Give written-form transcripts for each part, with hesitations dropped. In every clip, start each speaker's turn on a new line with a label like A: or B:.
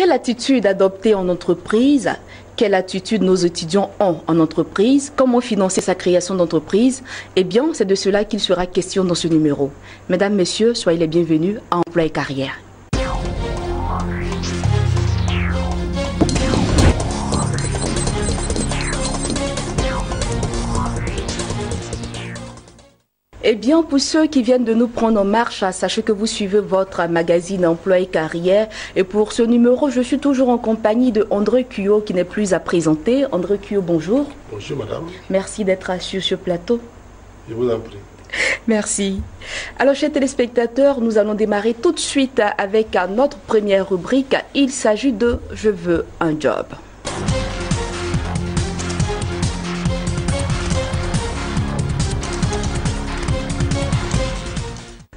A: Quelle attitude adopter en entreprise? Quelle attitude nos étudiants ont en entreprise? Comment financer sa création d'entreprise? Eh bien, c'est de cela qu'il sera question dans ce numéro. Mesdames, Messieurs, soyez les bienvenus à Emploi et Carrière. Eh bien, pour ceux qui viennent de nous prendre en marche, sachez que vous suivez votre magazine Emploi et Carrière. Et pour ce numéro, je suis toujours en compagnie de André Cuyot qui n'est plus à présenter. André Cuyot, bonjour.
B: Bonjour madame.
A: Merci d'être sur ce plateau.
B: Je vous en prie.
A: Merci. Alors, chers téléspectateurs, nous allons démarrer tout de suite avec notre première rubrique. Il s'agit de « Je veux un job ».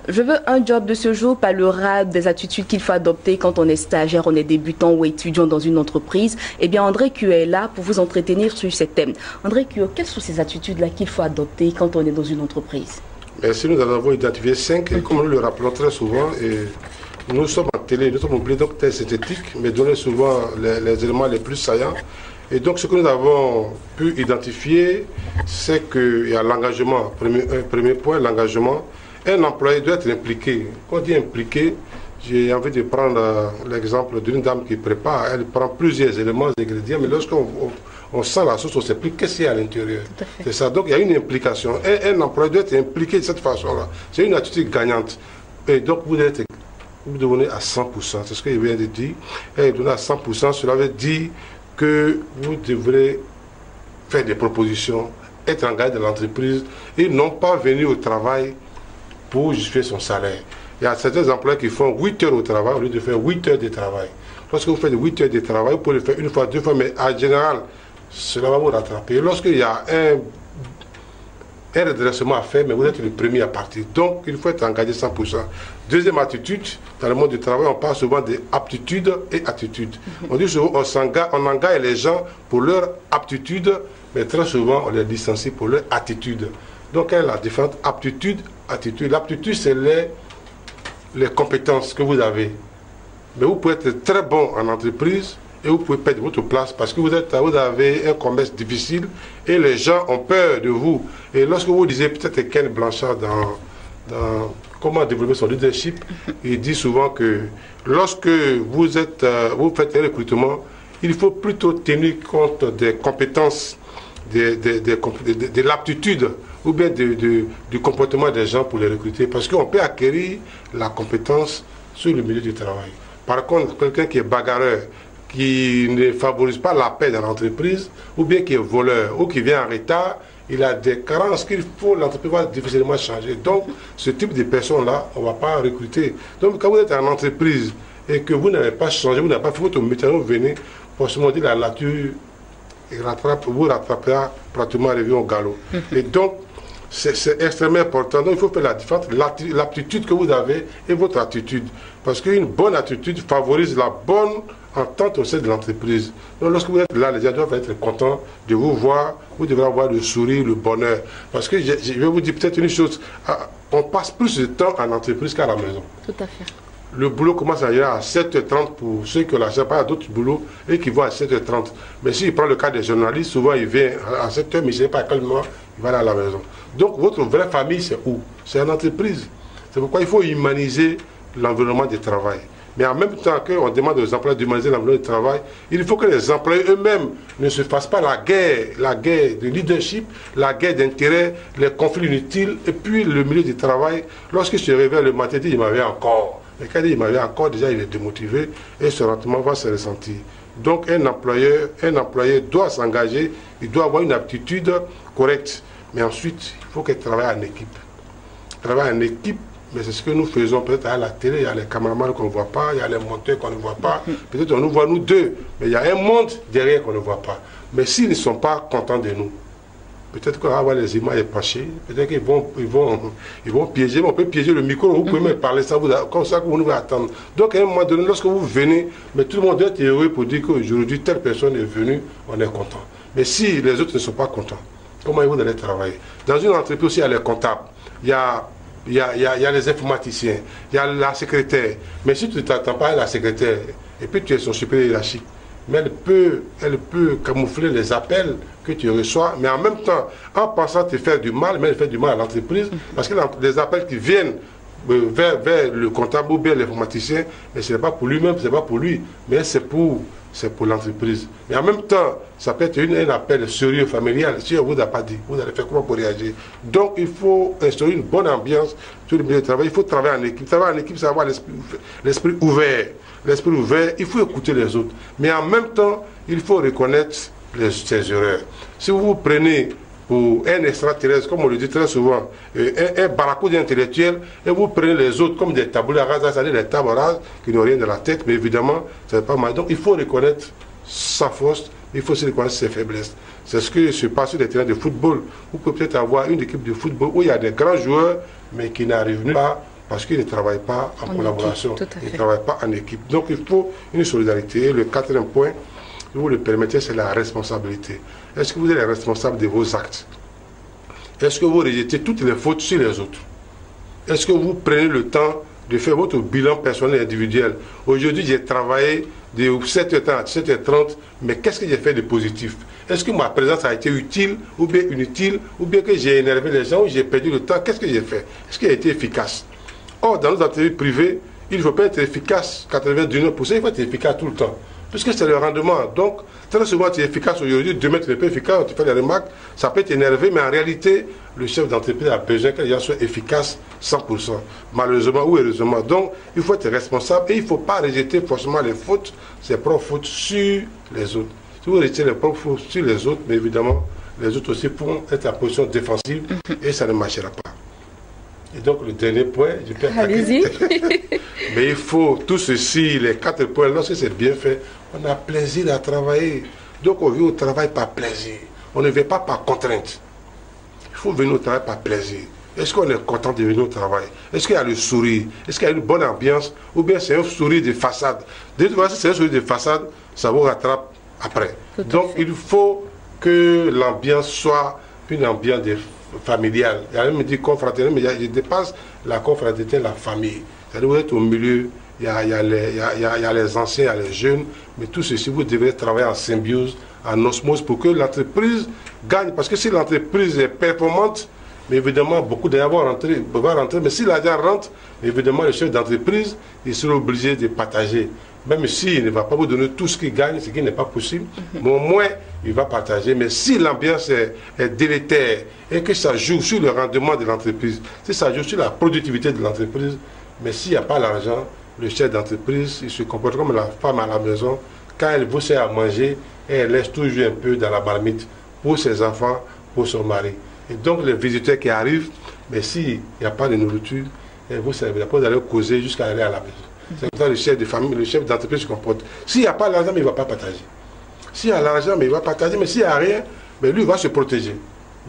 A: Je veux un job de ce jour parlera des attitudes qu'il faut adopter quand on est stagiaire, on est débutant ou étudiant dans une entreprise. Eh bien, André Cuyot est là pour vous entretenir sur ces thèmes. André Cuyot, quelles sont ces attitudes-là qu'il faut adopter quand on est dans une entreprise?
B: Merci, nous en avons identifié 5, et comme nous le rappelons très souvent, et nous sommes en télé, nous sommes obligés donc d'être synthétiques, mais donner souvent les éléments les plus saillants. Et donc, ce que nous avons pu identifier, c'est qu'il y a l'engagement. Premier point, l'engagement. Un employé doit être impliqué. Quand on dit impliqué, j'ai envie de prendre l'exemple d'une dame qui prépare. Elle prend plusieurs éléments, ingrédients, mais lorsqu'on sent la sauce, on ne sait plus qu'est-ce qu'il y a à l'intérieur. C'est ça. Donc il y a une implication. Un employé doit être impliqué de cette façon-là. C'est une attitude gagnante. Et donc vous devenez à 100%. C'est ce qu'il vient de dire. Et donner à 100%, cela veut dire que vous devrez faire des propositions, être engagé dans l'entreprise et non pas venir au travail pour justifier son salaire. Il y a certains employés qui font 8 heures au travail au lieu de faire 8 heures de travail. Lorsque vous faites 8 heures de travail, vous pouvez le faire une fois, deux fois, mais en général, cela va vous rattraper. Lorsqu'il y a un redressement à faire, mais vous êtes le premier à partir. Donc, il faut être engagé 100%. Deuxième attitude, dans le monde du travail, on parle souvent d'aptitude et attitude. On dit souvent, on engage les gens pour leur aptitude, mais très souvent, on les licencie pour leur attitude. Donc, il y a la différente aptitude, attitude. L'aptitude, c'est les compétences que vous avez. Mais vous pouvez être très bon en entreprise et vous pouvez perdre votre place parce que vous avez un commerce difficile et les gens ont peur de vous. Et lorsque vous disiez peut-être Ken Blanchard dans comment développer son leadership, il dit souvent que lorsque vous faites un recrutement, il faut plutôt tenir compte des compétences, de l'aptitude ou bien du comportement des gens pour les recruter, parce qu'on peut acquérir la compétence sur le milieu du travail. Par contre, quelqu'un qui est bagarreur, qui ne favorise pas la paix dans l'entreprise, ou bien qui est voleur, ou qui vient en retard, il a des carences qu'il faut, l'entreprise va difficilement changer. Donc, ce type de personnes-là, on ne va pas recruter. Donc, quand vous êtes en entreprise et que vous n'avez pas changé, vous n'avez pas fait votre métier, vous venez, forcément dire la nature vous rattrapera pratiquement arrivé au galop. Et donc, c'est extrêmement important. Donc, il faut faire la différence, l'aptitude que vous avez et votre attitude. Parce qu'une bonne attitude favorise la bonne entente au sein de l'entreprise. Donc, lorsque vous êtes là, les gens doivent être contents de vous voir. Vous devrez avoir le sourire, le bonheur. Parce que je vais vous dire peut-être une chose. On passe plus de temps en entreprise qu'à la maison.
A: Tout à fait.
B: Le boulot commence à 7h30 pour ceux qui n'ont pas d'autres boulots et qui vont à 7h30. Mais s'il prend le cas des journalistes, souvent il vient à 7h, mais il ne sait pas à quel moment il va aller à la maison. Donc votre vraie famille, c'est où? C'est en entreprise. C'est pourquoi il faut humaniser l'environnement du travail. Mais en même temps qu'on demande aux employés d'humaniser l'environnement du travail, il faut que les employés eux-mêmes ne se fassent pas la guerre de leadership, la guerre d'intérêt, les conflits inutiles, et puis le milieu du travail. Lorsque je suis réveillé le matin, il m'avait encore. Mais quand il m'avait encore, déjà il est démotivé et ce rendement va se ressentir. Donc un employé doit s'engager, il doit avoir une aptitude correcte. Mais ensuite, il faut qu'il travaille en équipe. Travailler en équipe, mais c'est ce que nous faisons peut-être à la télé, il y a les caméramans qu'on ne voit pas, il y a les monteurs qu'on ne voit pas. Peut-être on nous voit nous deux, mais il y a un monde derrière qu'on ne voit pas. Mais s'ils ne sont pas contents de nous, peut-être qu'on va avoir les images penchées, peut-être qu'ils vont piéger, mais on peut piéger le micro, vous pouvez même parler ça, comme ça que vous nous attendre. Donc à un moment donné, lorsque vous venez, mais tout le monde doit être heureux pour dire qu'aujourd'hui telle personne est venue, on est content. Mais si les autres ne sont pas contents, comment vous allez travailler? Dans une entreprise aussi, il y a les comptables, il y a les informaticiens, il y a la secrétaire. Mais si tu ne t'attends pas à la secrétaire, et puis tu es son supérieur hiérarchique. Mais elle peut camoufler les appels que tu reçois, mais en même temps, en pensant te faire du mal, mais elle fait du mal à l'entreprise, parce que les appels qui viennent vers le comptable ou bien l'informaticien, mais ce n'est pas pour lui-même, ce n'est pas pour lui, mais c'est pour l'entreprise. Mais en même temps, ça peut être un appel sérieux, familial. Si on ne vous a pas dit, vous allez faire comment pour réagir? Donc, il faut instaurer une bonne ambiance sur le milieu de travail. Il faut travailler en équipe. Travailler en équipe, c'est avoir l'esprit ouvert. L'esprit ouvert, il faut écouter les autres. Mais en même temps, il faut reconnaître ses erreurs. Si vous vous prenez pour un extraterrestre, comme on le dit très souvent, un barracuda intellectuel, et vous prenez les autres comme des taboules rases, c'est-à-dire des tables rases qui n'ont rien de la tête, mais évidemment, c'est pas mal. Donc il faut reconnaître sa force, il faut aussi reconnaître ses faiblesses. C'est ce que se passe sur les terrains de football. Vous pouvez peut-être avoir une équipe de football où il y a des grands joueurs, mais qui n'arrivent pas parce qu'ils ne travaillent pas en collaboration, ils ne travaillent pas en équipe. Donc il faut une solidarité. Le quatrième point, si vous le permettez, c'est la responsabilité. Est-ce que vous êtes responsable de vos actes? Est-ce que vous rejetez toutes les fautes sur les autres? Est-ce que vous prenez le temps de faire votre bilan personnel et individuel? Aujourd'hui, j'ai travaillé de 7h30 à 7h30, mais qu'est-ce que j'ai fait de positif? Est-ce que ma présence a été utile ou bien inutile, ou bien que j'ai énervé les gens ou j'ai perdu le temps? Qu'est-ce que j'ai fait? Est-ce qu'il a été efficace? Or, dans nos entreprises privées, il ne faut pas être efficace 99%, il faut être efficace tout le temps. Puisque c'est le rendement. Donc, très souvent, tu es efficace aujourd'hui, demain, tu n'es pas efficace, tu fais des remarques, ça peut t'énerver, mais en réalité, le chef d'entreprise a besoin que les gens soient efficaces 100%, malheureusement ou heureusement. Donc, il faut être responsable et il ne faut pas rejeter forcément les fautes, ses propres fautes sur les autres. Si vous rejetez les propres fautes sur les autres, mais évidemment, les autres aussi pourront être en position défensive et ça ne marchera pas. Et donc, le dernier point, je peux attaquer.
A: Allez-y.
B: Mais il faut tout ceci, les 4 points, lorsque c'est bien fait, on a plaisir à travailler. Donc on vient au travail par plaisir. On ne vient pas par contrainte. Il faut venir au travail par plaisir. Est-ce qu'on est content de venir au travail? Est-ce qu'il y a le sourire? Est-ce qu'il y a une bonne ambiance? Ou bien c'est un sourire de façade? De toute façon, si c'est un sourire de façade, ça vous rattrape après. Donc il faut que l'ambiance soit une ambiance familiale. Il y a même dit confraternelle, mais je dépasse la confraternité, la famille. C'est-à-dire vous êtes au milieu, il y a les anciens, il y a les jeunes, mais tout ceci, vous devez travailler en symbiose, en osmose, pour que l'entreprise gagne. Parce que si l'entreprise est performante, mais évidemment, beaucoup d'argent va rentrer, mais si l'argent rentre, évidemment, le chef d'entreprise, il sera obligé de partager. Même s'il ne va pas vous donner tout ce qu'il gagne, ce qui n'est pas possible, mais au moins, il va partager. Mais si l'ambiance est délétère et que ça joue sur le rendement de l'entreprise, si ça joue sur la productivité de l'entreprise, mais s'il n'y a pas l'argent, le chef d'entreprise, il se comporte comme la femme à la maison. Quand elle vous sert à manger, elle laisse toujours un peu dans la marmite pour ses enfants, pour son mari. Et donc les visiteurs qui arrivent, mais s'il n'y a pas de nourriture, elle vous sert, vous allez causer jusqu'à aller à la maison. C'est comme ça le chef de famille, le chef d'entreprise se comporte. S'il n'y a pas l'argent, mais il ne va pas partager. S'il y a l'argent, mais il va partager, mais s'il n'y a rien, mais lui il va se protéger.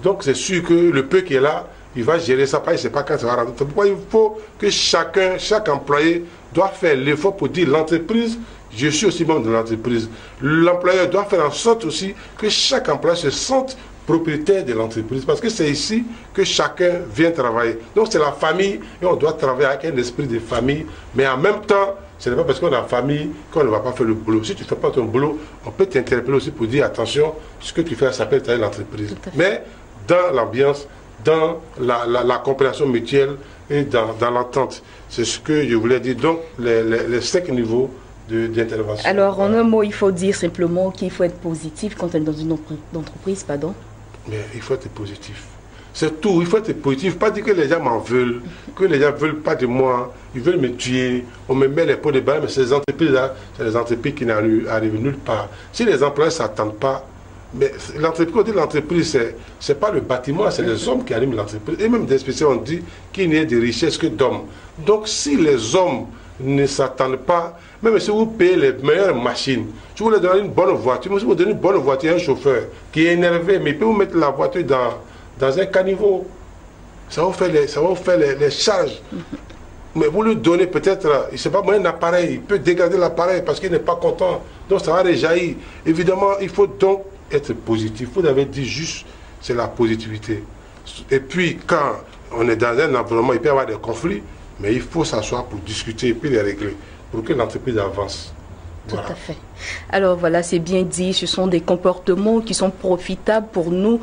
B: Donc c'est sûr que le peu qui est là, il va gérer ça, il ne sait pas quand ça va rentrer. C'est pourquoi il faut que chaque employé doit faire l'effort pour dire l'entreprise, je suis aussi membre de l'entreprise. L'employeur doit faire en sorte aussi que chaque employé se sente propriétaire de l'entreprise. Parce que c'est ici que chacun vient travailler. Donc c'est la famille et on doit travailler avec un esprit de famille. Mais en même temps, ce n'est pas parce qu'on a famille qu'on ne va pas faire le boulot. Si tu ne fais pas ton boulot, on peut t'interpeller aussi pour dire attention, ce que tu fais, ça peut être l'entreprise. Mais dans l'ambiance, dans la compréhension mutuelle et dans l'entente. C'est ce que je voulais dire. Donc, les 5 niveaux d'intervention.
A: Alors, en un mot, il faut dire simplement qu'il faut être positif quand on est dans une entreprise, pardon.
B: Mais il faut être positif. C'est tout, il faut être positif. Pas dire que les gens m'en veulent, que les gens ne veulent pas de moi, ils veulent me tuer, on me met les pots de bain, mais ces entreprises-là, c'est des entreprises qui n'arrivent nulle part. Si les employés ne s'attendent pas, mais l'entreprise, ce n'est pas le bâtiment, c'est les hommes qui animent l'entreprise. Et même des spécialistes ont dit qu'il n'y a de richesse que d'hommes. Donc si les hommes ne s'attendent pas, même si vous payez les meilleures machines, si vous leur donnez une bonne voiture, si vous donnez une bonne voiture à un chauffeur qui est énervé, mais il peut vous mettre la voiture dans un caniveau, ça va vous faire les charges. Mais vous lui donnez peut-être, il ne sait pas, un appareil, il peut dégrader l'appareil parce qu'il n'est pas content. Donc ça va réjaillir. Évidemment, il faut donc être positif. Vous avez dit juste, c'est la positivité. Et puis, quand on est dans un environnement, il peut y avoir des conflits, mais il faut s'asseoir pour discuter et puis les régler, pour que l'entreprise avance.
A: Tout à fait. Alors voilà, c'est bien dit, ce sont des comportements qui sont profitables pour nous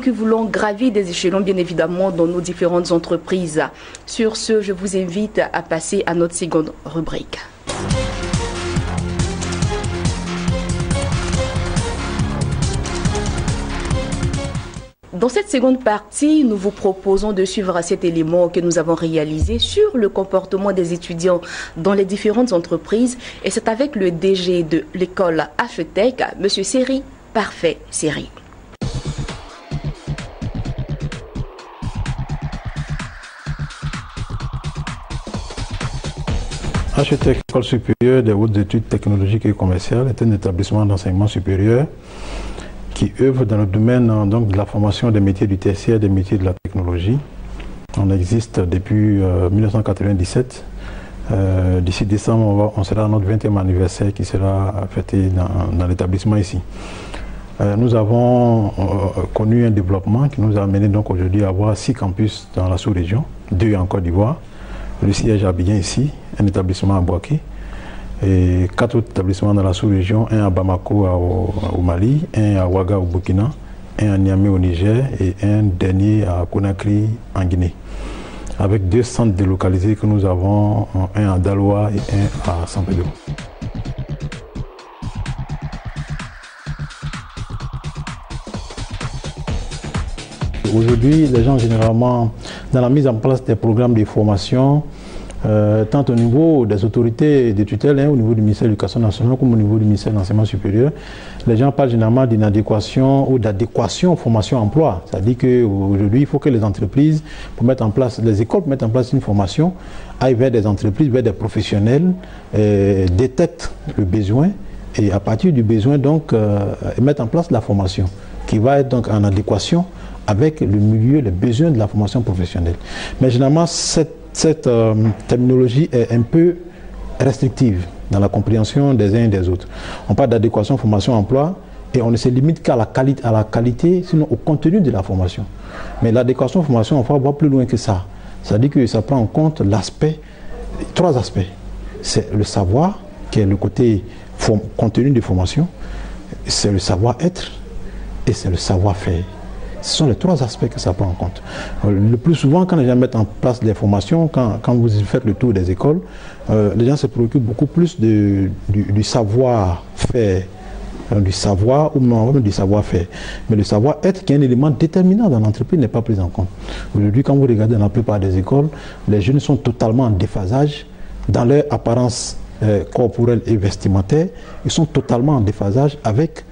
A: qui voulons gravir des échelons bien évidemment dans nos différentes entreprises. Sur ce, je vous invite à passer à notre seconde rubrique. Dans cette seconde partie, nous vous proposons de suivre cet élément que nous avons réalisé sur le comportement des étudiants dans les différentes entreprises. Et c'est avec le DG de l'école HTEC, M. Seri, Parfait Seri.
C: HTEC, École supérieure des hautes études technologiques et commerciales, est un établissement d'enseignement supérieur qui œuvre dans le domaine donc, de la formation des métiers du tertiaire, des métiers de la technologie. On existe depuis 1997. D'ici décembre, on sera à notre 20e anniversaire qui sera fêté dans l'établissement ici. Nous avons connu un développement qui nous a amené donc aujourd'hui à avoir 6 campus dans la sous-région, 2 en Côte d'Ivoire, le siège à Abidjan ici, un établissement à Boaké, et 4 autres établissements dans la sous-région, un à Bamako au Mali, un à Ouaga au Burkina, un à Niamey au Niger et un dernier à Conakry en Guinée. Avec 2 centres délocalisés que nous avons, un à Daloa et un à San Pedro. Aujourd'hui, les gens généralement, dans la mise en place des programmes de formation, tant au niveau des autorités de tutelle, au niveau du ministère de l'Éducation nationale, comme au niveau du ministère de l'Enseignement supérieur, les gens parlent généralement d'inadéquation ou d'adéquation formation-emploi. C'est-à-dire qu'aujourd'hui, il faut que les entreprises, pour mettre en place, les écoles pour mettre en place une formation, aillent vers des entreprises, vers des professionnels, détectent le besoin et à partir du besoin, donc, mettre en place la formation qui va être donc en adéquation avec le milieu, les besoins de la formation professionnelle. Mais généralement, cette terminologie est un peu restrictive dans la compréhension des uns et des autres. On parle d'adéquation formation-emploi et on ne se limite qu'à la qualité, sinon au contenu de la formation. Mais l'adéquation formation-emploi va plus loin que ça. C'est-à-dire que ça prend en compte l'aspect, 3 aspects. C'est le savoir, qui est le côté contenu de formation, c'est le savoir-être et c'est le savoir-faire. Ce sont les 3 aspects que ça prend en compte. Le plus souvent, quand les gens mettent en place des formations, quand vous faites le tour des écoles, les gens se préoccupent beaucoup plus du savoir-faire, du savoir ou même du savoir-faire. Mais le savoir-être, qui est un élément déterminant dans l'entreprise, n'est pas pris en compte. Aujourd'hui, quand vous regardez dans la plupart des écoles, les jeunes sont totalement en déphasage dans leur apparence corporelle et vestimentaire. Ils sont totalement en déphasage avec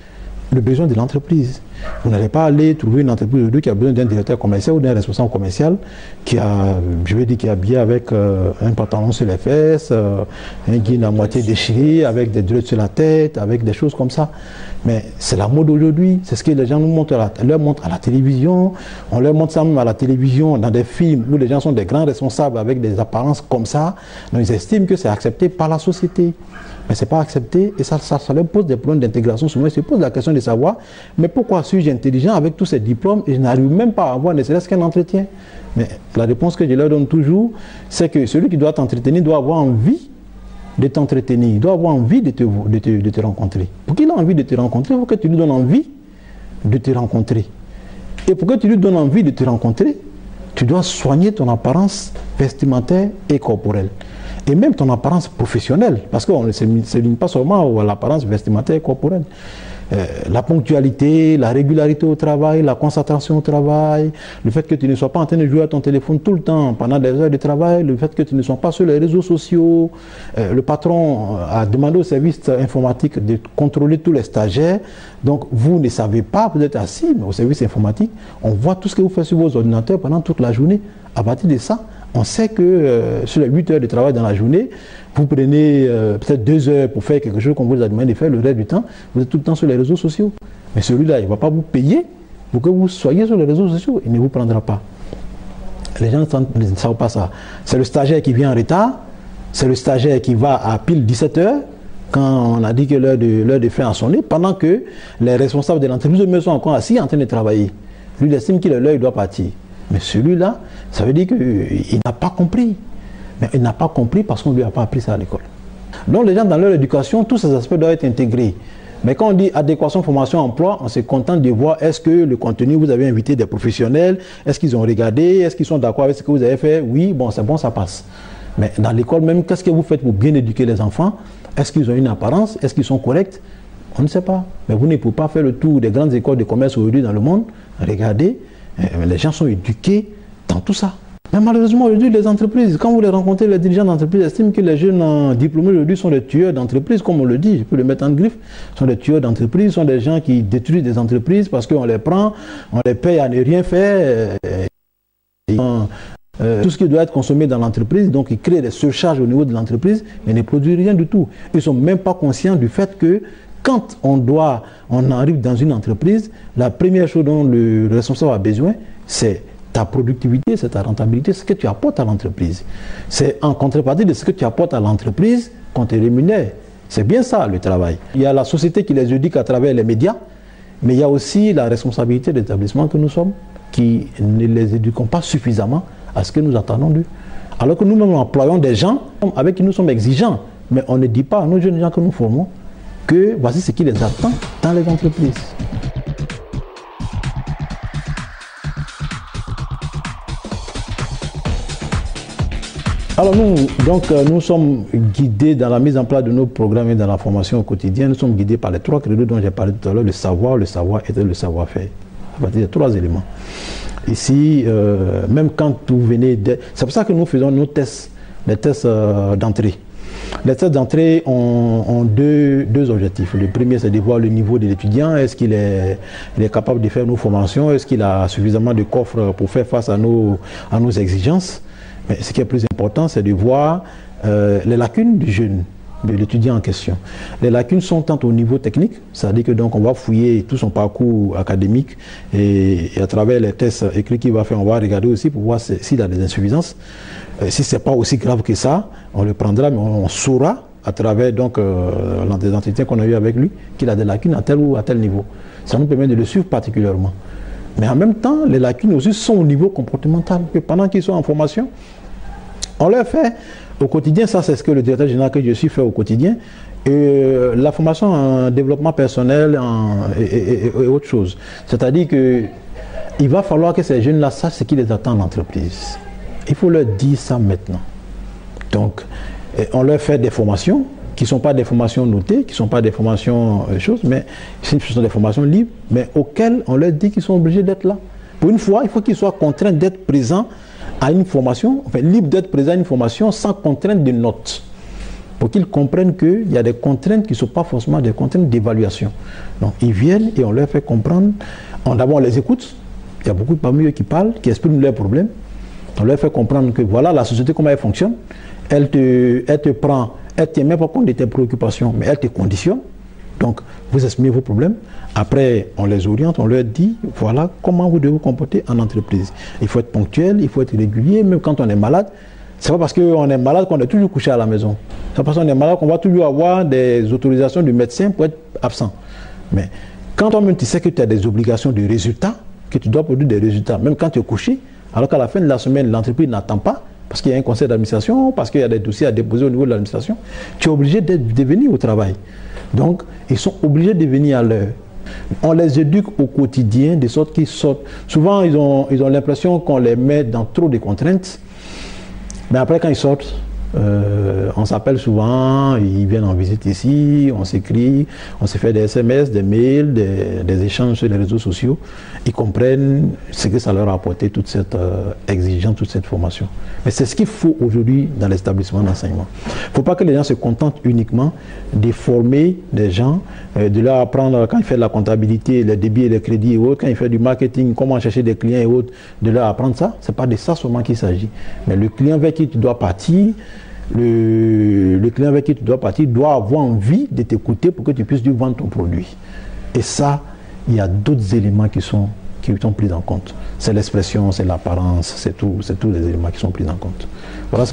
C: le besoin de l'entreprise. Vous n'allez pas aller trouver une entreprise aujourd'hui qui a besoin d'un directeur commercial ou d'un responsable commercial qui a, je vais dire, qui est habillé avec un pantalon sur les fesses, un jean à moitié déchiré, avec des dreads sur la tête, avec des choses comme ça. Mais c'est la mode aujourd'hui, c'est ce que les gens nous montrent leur montrent à la télévision, on leur montre ça même à la télévision, dans des films où les gens sont des grands responsables avec des apparences comme ça, donc ils estiment que c'est accepté par la société. Mais ce n'est pas accepté et ça leur pose des problèmes d'intégration. Souvent, ils se posent la question de savoir, mais pourquoi suis-je intelligent avec tous ces diplômes et je n'arrive même pas à avoir ne serait-ce qu'un entretien? Mais la réponse que je leur donne toujours, c'est que celui qui doit t'entretenir doit avoir envie de t'entretenir, il doit avoir envie de te rencontrer. Pour qu'il ait envie de te rencontrer, il faut que tu lui donnes envie de te rencontrer. Et pour que tu lui donnes envie de te rencontrer, tu dois soigner ton apparence vestimentaire et corporelle. Et même ton apparence professionnelle, parce qu'on ne se limite pas seulement à l'apparence vestimentaire et corporelle. La ponctualité, la régularité au travail, la concentration au travail, le fait que tu ne sois pas en train de jouer à ton téléphone tout le temps pendant des heures de travail, le fait que tu ne sois pas sur les réseaux sociaux. Le patron a demandé au service informatique de contrôler tous les stagiaires. Donc vous ne savez pas, vous êtes assis, mais au service informatique, on voit tout ce que vous faites sur vos ordinateurs pendant toute la journée. À partir de ça, on sait que sur les 8 heures de travail dans la journée, vous prenez peut-être 2 heures pour faire quelque chose qu'on vous a demandé de faire, le reste du temps, vous êtes tout le temps sur les réseaux sociaux. Mais celui-là, il ne va pas vous payer pour que vous soyez sur les réseaux sociaux, il ne vous prendra pas. Les gens ne savent pas ça. C'est le stagiaire qui vient en retard, c'est le stagiaire qui va à pile 17 heures, quand on a dit que l'heure de fin a sonné, pendant que les responsables de l'entreprise sont encore assis en train de travailler. Lui, il estime qu'il est l'heure, il doit partir. Mais celui-là, ça veut dire qu'il n'a pas compris. Mais il n'a pas compris parce qu'on ne lui a pas appris ça à l'école. Donc les gens dans leur éducation, tous ces aspects doivent être intégrés. Mais quand on dit adéquation, formation, emploi, on se contente de voir est-ce que le contenu, vous avez invité des professionnels, est-ce qu'ils ont regardé, est-ce qu'ils sont d'accord avec ce que vous avez fait? Oui, bon, c'est bon, ça passe. Mais dans l'école même, qu'est-ce que vous faites pour bien éduquer les enfants? Est-ce qu'ils ont une apparence? Est-ce qu'ils sont corrects? On ne sait pas. Mais vous ne pouvez pas faire le tour des grandes écoles de commerce aujourd'hui dans le monde. Regardez, les gens sont éduqués dans tout ça. Mais malheureusement, aujourd'hui, les entreprises, quand vous les rencontrez, les dirigeants d'entreprise estiment que les jeunes diplômés aujourd'hui sont des tueurs d'entreprise, comme on le dit, je peux le mettre en griffe, sont des tueurs d'entreprise, sont des gens qui détruisent des entreprises parce qu'on les prend, on les paye à ne rien faire. Tout ce qui doit être consommé dans l'entreprise, donc ils créent des surcharges au niveau de l'entreprise, mais ne produisent rien du tout. Ils ne sont même pas conscients du fait que quand on arrive dans une entreprise, la première chose dont le responsable a besoin, c'est ta productivité, c'est ta rentabilité, ce que tu apportes à l'entreprise. C'est en contrepartie de ce que tu apportes à l'entreprise qu'on te rémunère. C'est bien ça le travail. Il y a la société qui les éduque à travers les médias, mais il y a aussi la responsabilité de l'établissement que nous sommes, qui ne les éduquons pas suffisamment à ce que nous attendons d'eux. Alors que nous-mêmes employons des gens avec qui nous sommes exigeants, mais on ne dit pas à nos jeunes gens que nous formons que voici ce qui les attend dans les entreprises. Alors nous sommes guidés dans la mise en place de nos programmes et dans la formation au quotidien. Nous sommes guidés par les trois credos dont j'ai parlé tout à l'heure, le savoir et le savoir-faire. À partir de trois éléments. Ici, même quand vous venez... C'est pour ça que nous faisons nos tests, les tests d'entrée. Les tests d'entrée ont deux objectifs. Le premier, c'est de voir le niveau de l'étudiant. Est-ce qu'il est capable de faire nos formations? Est-ce qu'il a suffisamment de coffres pour faire face à nos exigences? Mais ce qui est plus important, c'est de voir les lacunes du jeune, de l'étudiant en question. Les lacunes sont tant au niveau technique, c'est-à-dire que donc on va fouiller tout son parcours académique et à travers les tests écrits qu'il va faire, on va regarder aussi pour voir s'il a des insuffisances. Si ce n'est pas aussi grave que ça, on le prendra, mais on saura à travers donc des entretiens qu'on a eu avec lui qu'il a des lacunes à tel ou à tel niveau. Ça nous permet de le suivre particulièrement. Mais en même temps, les lacunes aussi sont au niveau comportemental. Que pendant qu'ils sont en formation, on leur fait au quotidien, ça c'est ce que le directeur général que je suis fait au quotidien, et la formation en développement personnel et autre chose. C'est-à-dire qu'il va falloir que ces jeunes-là sachent ce qui les attend en entreprise. Il faut leur dire ça maintenant. Donc, on leur fait des formations qui ne sont pas des formations notées, qui ne sont pas des formations choses, mais ce sont des formations libres, mais auxquelles on leur dit qu'ils sont obligés d'être là. Pour une fois, il faut qu'ils soient contraints d'être présents à une formation, enfin libres d'être présents à une formation sans contrainte de notes. Pour qu'ils comprennent qu'il y a des contraintes qui ne sont pas forcément des contraintes d'évaluation. Donc ils viennent et on leur fait comprendre, d'abord on les écoute, il y a beaucoup parmi eux qui parlent, qui expriment leurs problèmes. On leur fait comprendre que voilà la société comment elle fonctionne, elle te prend, elle ne tient même pas compte de tes préoccupations, mais elle te conditionne. Donc, vous exprimez vos problèmes. Après, on les oriente, on leur dit, voilà comment vous devez vous comporter en entreprise. Il faut être ponctuel, il faut être régulier, même quand on est malade. Ce n'est pas parce qu'on est malade qu'on est toujours couché à la maison. C'est pas parce qu'on est malade qu'on va toujours avoir des autorisations du médecin pour être absent. Mais quand toi-même tu sais que tu as des obligations de résultats, que tu dois produire des résultats, même quand tu es couché, alors qu'à la fin de la semaine, l'entreprise n'attend pas, parce qu'il y a un conseil d'administration, parce qu'il y a des dossiers à déposer au niveau de l'administration, tu es obligé de venir au travail. Donc, ils sont obligés de venir à l'heure. On les éduque au quotidien, de sorte qu'ils sortent. Souvent, ils ont l'impression qu'on les met dans trop de contraintes. Mais après, quand ils sortent, on s'appelle souvent, ils viennent en visite ici, on s'écrit, on se fait des SMS, des mails, des échanges sur les réseaux sociaux. Ils comprennent ce que ça leur a apporté, toute cette exigence, toute cette formation. Mais c'est ce qu'il faut aujourd'hui dans l'établissement d'enseignement. Il ne faut pas que les gens se contentent uniquement de former des gens, de leur apprendre quand ils font de la comptabilité, les débits et les crédits et autres, quand ils font du marketing, comment chercher des clients et autres, de leur apprendre ça. Ce n'est pas de ça seulement qu'il s'agit. Mais le client vers qui tu dois partir, le client avec qui tu dois partir doit avoir envie de t'écouter pour que tu puisses lui vendre ton produit. Et ça, il y a d'autres éléments qui sont pris en compte. C'est l'expression, c'est l'apparence, c'est tous les éléments qui sont pris en compte. Voilà.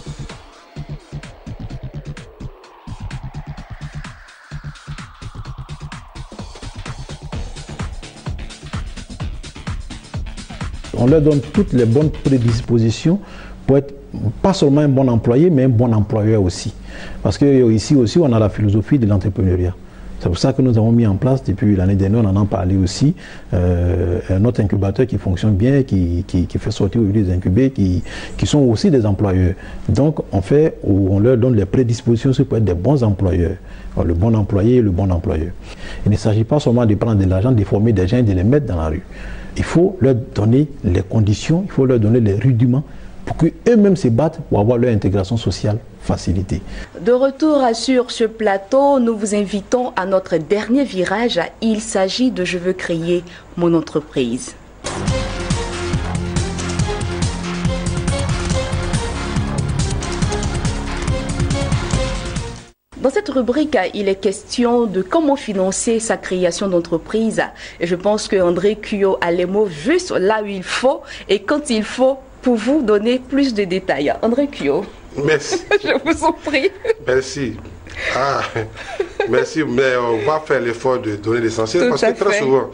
C: On leur donne toutes les bonnes prédispositions pour être pas seulement un bon employé, mais un bon employeur aussi. Parce que ici aussi, on a la philosophie de l'entrepreneuriat. C'est pour ça que nous avons mis en place, depuis l'année dernière, on en a parlé aussi, notre incubateur qui fonctionne bien, qui fait sortir des incubés, qui sont aussi des employeurs. Donc, on leur donne les prédispositions pour être des bons employeurs. Le bon employé et le bon employeur. Il ne s'agit pas seulement de prendre de l'argent, de former des gens et de les mettre dans la rue. Il faut leur donner les conditions, il faut leur donner les rudiments pour qu'eux-mêmes se battent pour avoir leur intégration sociale facilitée.
A: De retour sur ce plateau, nous vous invitons à notre dernier virage. Il s'agit de « Je veux créer mon entreprise ». Dans cette rubrique, il est question de comment financer sa création d'entreprise. Et je pense que André Cuyo a les mots juste là où il faut et quand il faut pour vous donner plus de détails. André Cuyo.
B: Merci.
A: Je vous en prie.
B: Merci. Merci, mais on va faire l'effort de donner l'essentiel parce que très souvent,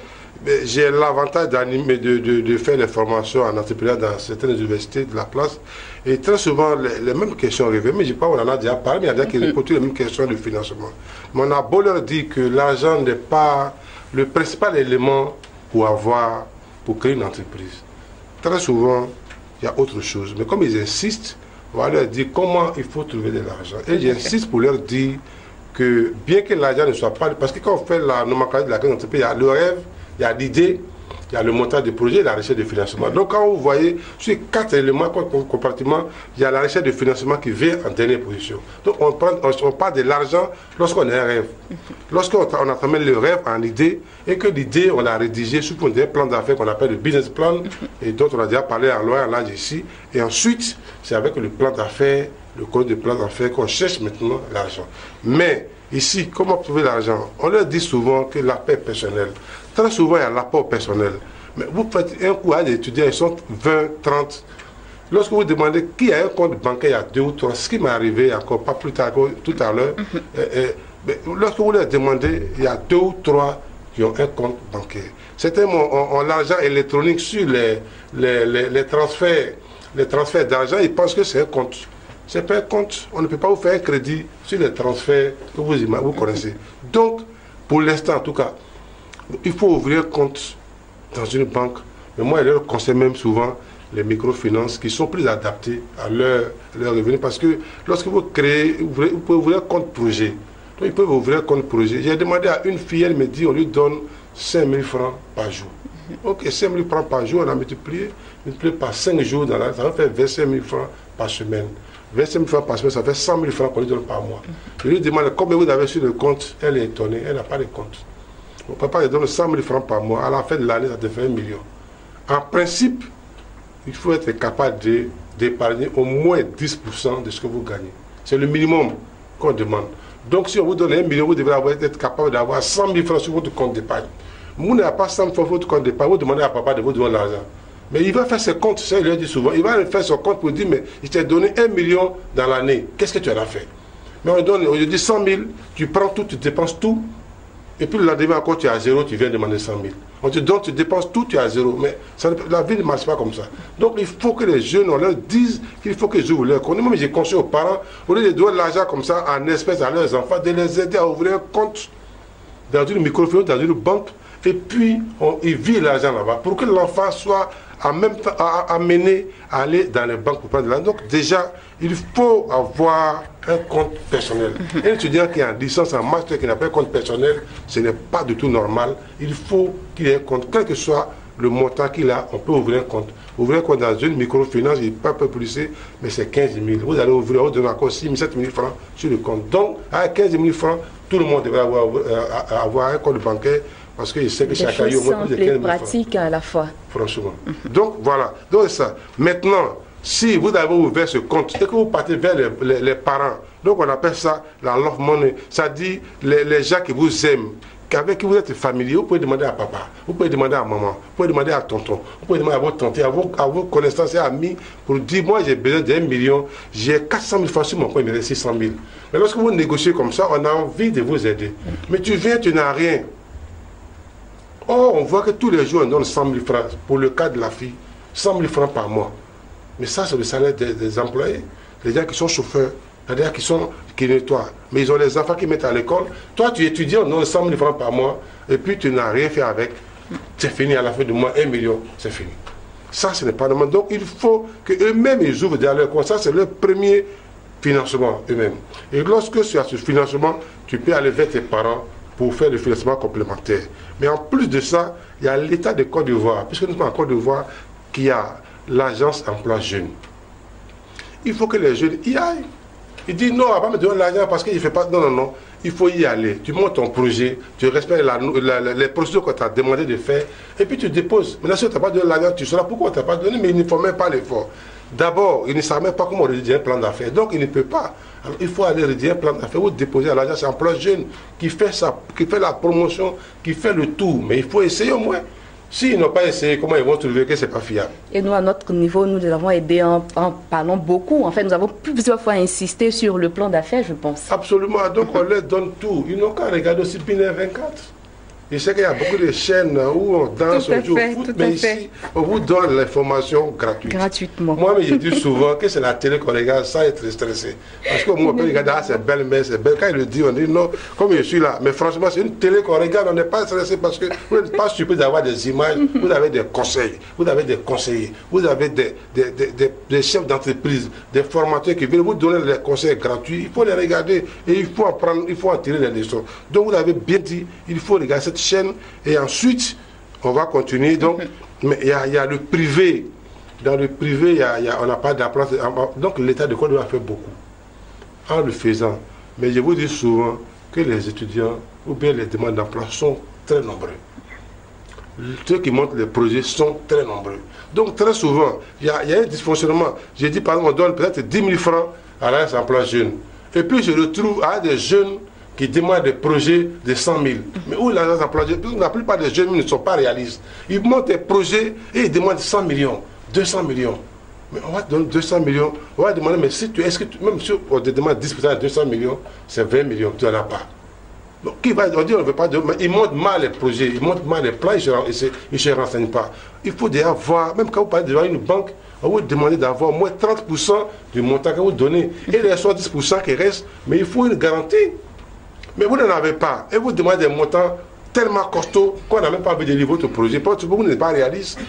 B: j'ai l'avantage d'animer, de faire les formations en entrepreneuriat dans certaines universités de la place. Et très souvent, les mêmes questions reviennent. Mais je crois qu'on en a déjà parlé, mais il y a des gens qui répondent les mêmes questions de financement. Mais on a beau leur dire que l'argent n'est pas le principal élément pour créer une entreprise. Très souvent, il y a autre chose. Mais comme ils insistent, on va leur dire comment il faut trouver de l'argent. Et j'insiste pour leur dire que bien que l'argent ne soit pas... Parce que quand on fait la nomenclature de la création d'entreprise, il y a le rêve, il y a l'idée, il y a le montage de projet et la recherche de financement. Donc quand vous voyez, sur les 4 éléments compartiments, il y a la recherche de financement qui vient en dernière position. Donc on parle de l'argent lorsqu'on a un rêve. Lorsqu'on a transmis le rêve en idée et que l'idée, on l'a rédigée sous un plan d'affaires qu'on appelle le business plan et dont on a déjà parlé en loin en large ici. Et ensuite, c'est avec le plan d'affaires, le code de plan d'affaires qu'on cherche maintenant l'argent. Mais ici, comment trouver l'argent? On leur dit souvent que l'apport personnel. Très souvent, il y a l'apport personnel. Mais vous faites un coup à des étudiants, ils sont 20, 30. Lorsque vous demandez qui a un compte bancaire il y a 2 ou 3, ce qui m'est arrivé encore pas plus tard, tout à l'heure, lorsque vous leur demandez, il y a 2 ou 3 qui ont un compte bancaire. Certains ont l'argent électronique sur les transferts d'argent, ils pensent que c'est un compte. Ce n'est pas un compte. On ne peut pas vous faire un crédit sur les transferts que vous connaissez. Donc, pour l'instant en tout cas, il faut ouvrir un compte dans une banque. Mais moi, je leur conseille même souvent les microfinances qui sont plus adaptées à leur revenu. Parce que lorsque vous créez, vous pouvez ouvrir un compte projet. Donc, ils peuvent ouvrir un compte projet. J'ai demandé à une fille, elle me dit, on lui donne 5 000 francs par jour. Ok, 5 000 francs par jour, on a multiplié par 5 jours dans l'année, ça va faire 25 000 francs par semaine. 25 000 francs par semaine, ça fait 100 000 francs qu'on lui donne par mois. Je lui demande combien vous avez sur le compte, elle est étonnée, elle n'a pas de compte. Mon papa lui donne 100 000 francs par mois, à la fin de l'année, ça te fait 1 million. En principe, il faut être capable d'épargner au moins 10% de ce que vous gagnez. C'est le minimum qu'on demande. Donc si on vous donne 1 million, vous devrez être capable d'avoir 100 000 francs sur votre compte d'épargne. Vous n'avez pas 100 000 francs sur votre compte d'épargne, vous demandez à papa de vous donner l'argent. Mais il va faire ses comptes, ça il lui dit souvent, il va faire son compte pour dire, mais il t'a donné 1 million dans l'année, qu'est-ce que tu en as fait? Mais on lui dit 100 000, tu prends tout, tu dépenses tout, et puis le lendemain encore tu es à 0, tu viens demander 100 000. On te donne, tu dépenses tout, tu es à 0, mais la vie ne marche pas comme ça. Donc il faut que les jeunes, on leur dise qu'il faut qu'ils ouvrent leur compte. Moi j'ai conseillé aux parents, au lieu de donner l'argent comme ça en espèces à leurs enfants, de les aider à ouvrir un compte dans une microfinance, dans une banque, et puis ils vivent l'argent là-bas, pour que l'enfant soit en même temps amené à aller dans les banques pour prendre de l'argent. Donc déjà, il faut avoir un compte personnel. Un étudiant qui est en licence, en master, qui n'a pas un compte personnel, ce n'est pas du tout normal. Il faut qu'il ait un compte, quel que soit le montant qu'il a, on peut ouvrir un compte. Ouvrir un compte dans une microfinance, il n'est pas peu plus, mais c'est 15 000. Vous allez ouvrir, vous donnez encore 6 000, 7 000 francs sur le compte. Donc, à 15 000 francs, tout le monde devrait avoir un compte bancaire. Parce qu'il sait que chacun a eu au moins plus de 15 000 francs.
A: Pratique à la fois.
B: Franchement. Donc voilà. Donc c'est ça. Maintenant, si vous avez ouvert ce compte et que vous partez vers les parents, donc on appelle ça la love money. Ça dit les gens qui vous aiment, avec qui vous êtes familier, vous pouvez demander à papa, vous pouvez demander à maman, vous pouvez demander à tonton, vous pouvez demander à votre tante, à vos connaissances et amis pour dire, moi j'ai besoin d'1 million, j'ai 400 000 francs sur mon compte, il me reste 600 000. Mais lorsque vous négociez comme ça, on a envie de vous aider. Mais tu viens, tu n'as rien. Or, on voit que tous les jours, on donne 100 000 francs. Pour le cas de la fille, 100 000 francs par mois. Mais ça, c'est le salaire des employés. Les gens qui sont chauffeurs, les gens qui nettoient. Mais ils ont les enfants qui mettent à l'école. Toi, tu étudies, on donne 100 000 francs par mois, et puis tu n'as rien fait avec. C'est fini à la fin du mois, 1 million, c'est fini. Ça, ce n'est pas normal. Donc, il faut qu'eux-mêmes, ils ouvrent derrière leur compte. Ça, c'est leur premier financement, eux-mêmes. Et lorsque tu as ce financement, tu peux aller vers tes parents pour faire le financement complémentaire. Mais en plus de ça, il y a l'État de Côte d'Ivoire, puisque nous sommes en Côte d'Ivoire, qui a l'agence emploi jeune. Il faut que les jeunes y aillent. Ils disent non, on ne va pas me donner l'argent parce qu'il ne fait pas. Non, non, non. Il faut y aller. Tu montes ton projet, tu respectes les procédures qu'on t'a demandé de faire, et puis tu déposes. Maintenant, si on ne t'a pas donné l'argent, tu sauras pourquoi on ne t'a pas donné, mais il ne faut même pas l'effort. D'abord, il ne savent même pas comment rédiger un plan d'affaires. Donc, il ne peut pas. Alors, il faut aller rédiger un plan d'affaires ou déposer à l'agence emploi jeune qui fait ça, qui fait la promotion, qui fait le tout. Mais il faut essayer au moins. S'ils n'ont pas essayé, comment ils vont trouver que ce n'est pas fiable? Et
A: nous, à notre niveau, nous les avons aidés en parlant beaucoup. En fait, nous avons plusieurs fois insisté sur le plan d'affaires, je pense.
B: Absolument. Donc, on leur donne tout. Ils n'ont qu'à regarder aussi Pinel 24. Je sais qu'il y a beaucoup de chaînes où on danse, on joue au foot, mais ici, on vous donne l'information gratuitement. Moi, je dis souvent que c'est la télé qu'on regarde sans être stressé. Parce que moi, on peut regarder, ah, c'est belle, mais c'est belle. Quand il le dit, on dit non, comme je suis là. Mais franchement, c'est une télé qu'on regarde, on n'est pas stressé parce que vous n'êtes pas surpris d'avoir des images, vous avez des conseils, vous avez des conseillers, vous avez des chefs d'entreprise, des formateurs qui viennent vous donner les conseils gratuits. Il faut les regarder et il faut en prendre, il faut en tirer les leçons. Donc, vous avez bien dit, il faut regarder cette chaîne et ensuite on va continuer. Donc mais il y a le privé. Dans le privé on n'a pas d'emploi, donc l'État de Côte d'Ivoire fait beaucoup en le faisant. Mais je vous dis souvent que les étudiants ou bien les demandes d'emploi sont très nombreux. Ceux qui montent les projets sont très nombreux. Donc très souvent il y a un dysfonctionnement. J'ai dit par exemple on donne peut-être 10 000 francs à l'agence emploi jeune et puis je retrouve à des jeunes qui demandent des projets de 100 000. Mais où l'agence emploi jeune, la plupart des jeunes ne sont pas réalistes. Ils montent des projets et ils demandent 100 millions, 200 millions. Mais on va te donner 200 millions, on va demander, mais si même si on te demande 10% de 200 millions, c'est 20 millions, tu n'en as pas. Donc on dit on ne veut pas de, mais ils montent mal les projets, ils montent mal les plans, ils ne se renseignent pas. Il faut déjà voir, même quand vous parlez devant une banque, on vous demande d'avoir au moins 30% du montant que vous donnez. Et les 70% qui restent, mais il faut une garantie. Mais vous n'en avez pas. Et vous demandez des montants tellement costauds qu'on n'a même pas envie de livrer votre projet. Parce que vous n'êtes pas réaliste.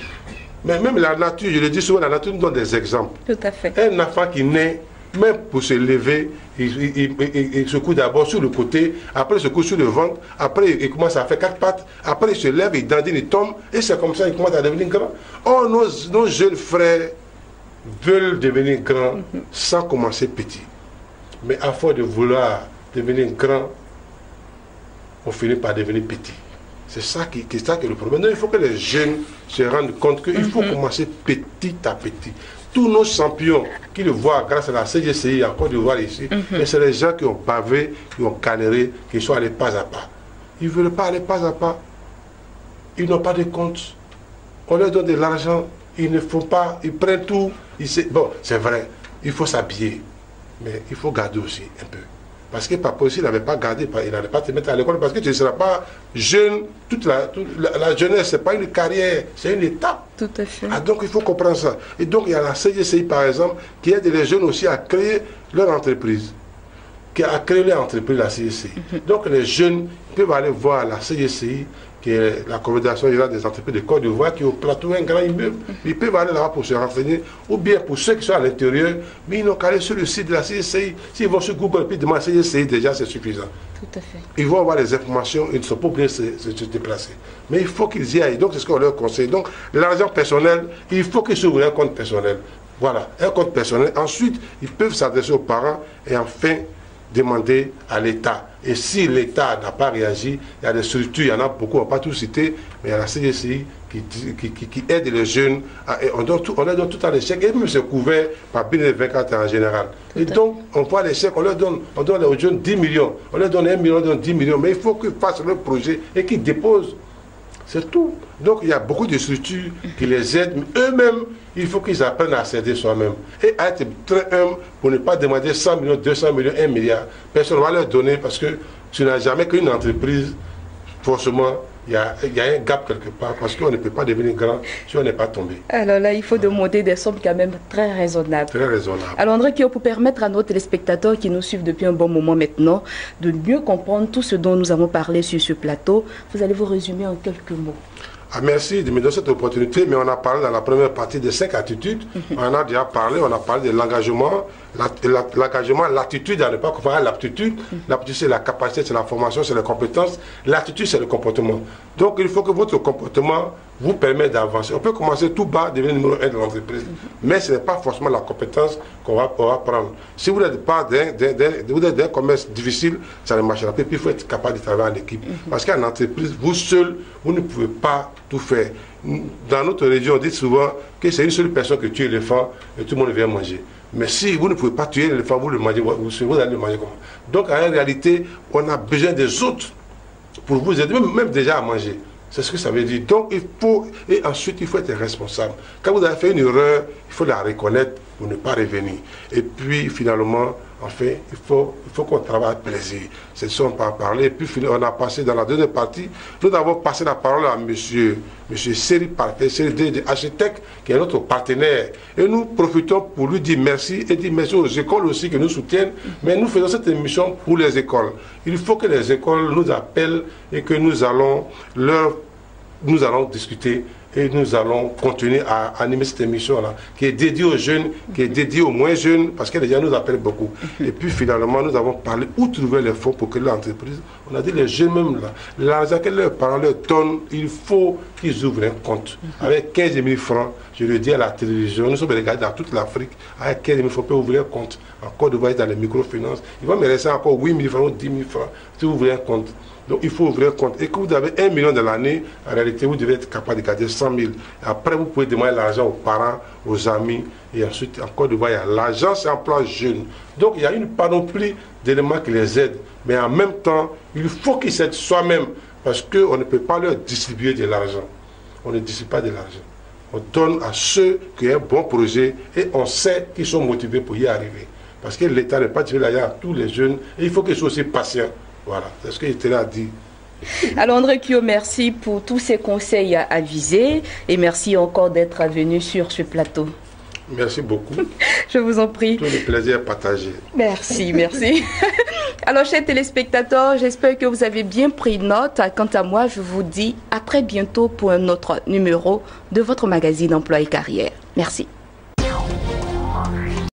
B: Mais même la nature, je le dis souvent, la nature nous donne des exemples.
A: Tout à fait.
B: Un enfant qui naît, même pour se lever, il secoue d'abord sur le côté, après il secoue sur le ventre, après il commence à faire 4 pattes, après il se lève, il dandine, il tombe, et c'est comme ça qu'il commence à devenir grand. Oh, nos jeunes frères veulent devenir grands sans commencer petit. Mais à force de vouloir devenir grand, on finit par devenir petit. C'est ça qui est le problème. Donc, il faut que les jeunes se rendent compte qu'il faut commencer petit à petit. Tous nos champions qui le voient grâce à la CGCI en Côte d'Ivoire ici, c'est les gens qui ont pavé, qui ont galéré, qui sont allés pas à pas. Ils ne veulent pas aller pas à pas. Ils n'ont pas de compte. On leur donne de l'argent, ils ne font pas, ils prennent tout. Bon, c'est vrai, il faut s'habiller, mais il faut garder aussi un peu. Parce que papa aussi, il n'avait pas gardé, il n'allait pas te mettre à l'école parce que tu ne seras pas jeune. Toute la jeunesse, ce n'est pas une carrière, c'est une étape.
A: Tout à fait.
B: Ah, donc il faut comprendre ça. Et donc il y a la CGCI par exemple, qui aide les jeunes aussi à créer leur entreprise. Qui a créé leur entreprise, la CGCI. Donc les jeunes peuvent aller voir la CGCI, qui est la Confédération générale des entreprises de Côte d'Ivoire, qui est au plateau un grand immeuble. Ils peuvent aller là-bas pour se renseigner, ou bien pour ceux qui sont à l'intérieur, mais ils n'ont qu'à aller sur le site de la CGCI. S'ils vont sur Google et demandent CGCI, déjà c'est suffisant.
A: Tout à fait.
B: Ils vont avoir les informations, ils ne sont pas obligés de se déplacer. Mais il faut qu'ils y aillent, donc c'est ce qu'on leur conseille. Donc l'argent personnel, il faut qu'ils s'ouvrent un compte personnel. Voilà, un compte personnel. Ensuite, ils peuvent s'adresser aux parents et enfin demander à l'État. Et si l'État n'a pas réagi, il y a des structures, il y en a beaucoup, on ne va pas tout citer, mais il y a la CGCI qui aide les jeunes. On leur donne tout à l'échec, et même c'est couvert par Pinel 24 en général. Et donc, on voit l'échec, on donne aux jeunes 10 millions, on leur donne 1 million, on leur donne 10 millions, mais il faut qu'ils fassent leur projet et qu'ils déposent. C'est tout. Donc il y a beaucoup de structures qui les aident, mais eux-mêmes, il faut qu'ils apprennent à s'aider soi-même. Et à être très humble pour ne pas demander 100 millions, 200 millions, 1 milliard. Personne ne va leur donner parce que tu n'as jamais qu'une entreprise, forcément, il y a un gap quelque part parce qu'on ne peut pas devenir grand si on n'est pas tombé.
A: Alors là, il faut demander des sommes quand même très raisonnables.
B: Très raisonnable.
A: Alors André Kio, pour permettre à nos téléspectateurs qui nous suivent depuis un bon moment maintenant de mieux comprendre tout ce dont nous avons parlé sur ce plateau, vous allez vous résumer en quelques mots.
B: Ah, merci de me donner cette opportunité, mais on a parlé dans la première partie des 5 attitudes. On en a déjà parlé, on a parlé de l'engagement, l'attitude à ne pas comparer à l'aptitude. L'aptitude, c'est la capacité, c'est la formation, c'est la compétence. L'attitude, c'est le comportement. Donc, il faut que votre comportement vous permette d'avancer. On peut commencer tout bas, devenir numéro 1 de l'entreprise, mais ce n'est pas forcément la compétence qu'on va prendre. Si vous n'êtes pas d'un commerce difficile, ça ne marchera pas. Puis, il faut être capable de travailler en équipe. Parce qu'en entreprise, vous seul, vous ne pouvez pas tout faire. Dans notre région, on dit souvent que c'est une seule personne qui tue l'éléphant et tout le monde vient manger. Mais si vous ne pouvez pas tuer l'éléphant, vous le mangez, vous allez le manger comment? Donc en réalité, on a besoin des autres pour vous aider, même déjà à manger. C'est ce que ça veut dire. Donc il faut, et ensuite il faut être responsable. Quand vous avez fait une erreur, il faut la reconnaître pour ne pas revenir. Et puis finalement, enfin, il faut qu'on travaille avec plaisir. C'est ça, on peut en parler. Et puis on a passé dans la deuxième partie, nous avons passé la parole à monsieur Seri Parfait, Seri Architecte, qui est notre partenaire. Et nous profitons pour lui dire merci et dire merci aux écoles aussi qui nous soutiennent. Mais nous faisons cette émission pour les écoles. Il faut que les écoles nous appellent et que nous allons discuter et nous allons continuer à animer cette émission-là, qui est dédiée aux jeunes, qui est dédiée aux moins jeunes, parce que les gens nous appellent beaucoup. Et puis finalement, nous avons parlé où trouver les fonds pour créer l'entreprise. On a dit les jeunes même là, l'argent que leurs parents leur donnent, il faut qu'ils ouvrent un compte. Avec 15 000 francs, je le dis à la télévision, nous sommes regardés dans toute l'Afrique, avec 15 000 francs, on peut ouvrir un compte. En Côte d'Ivoire, dans les microfinances, il va me rester encore 8 000 francs ou 10 000 francs si vous ouvrez un compte. Donc il faut ouvrir un compte. Et que vous avez 1 million de l'année, en réalité, vous devez être capable de garder 100 000. Après, vous pouvez demander l'argent aux parents, aux amis. Et ensuite, en Côte d'Ivoire, il y a l'argent, c'est un plan jeune. Donc il y a une panoplie d'éléments qui les aident. Mais en même temps, il faut qu'ils s'aident soi-même. Parce qu'on ne peut pas leur distribuer de l'argent. On ne distribue pas de l'argent. On donne à ceux qui ont un bon projet et on sait qu'ils sont motivés pour y arriver. Parce que l'État n'est pas distribué l'argent à tous les jeunes. Et il faut qu'ils soient aussi patients. Voilà, c'est ce que j'étais là à dire.
A: Alors André Kio, merci pour tous ces conseils avisés et merci encore d'être venu sur ce plateau.
B: Merci beaucoup.
A: Je vous en prie.
B: Tout le plaisir partagé.
A: Merci, merci. Alors chers téléspectateurs, j'espère que vous avez bien pris note. Quant à moi, je vous dis à très bientôt pour un autre numéro de votre magazine Emploi et Carrière. Merci.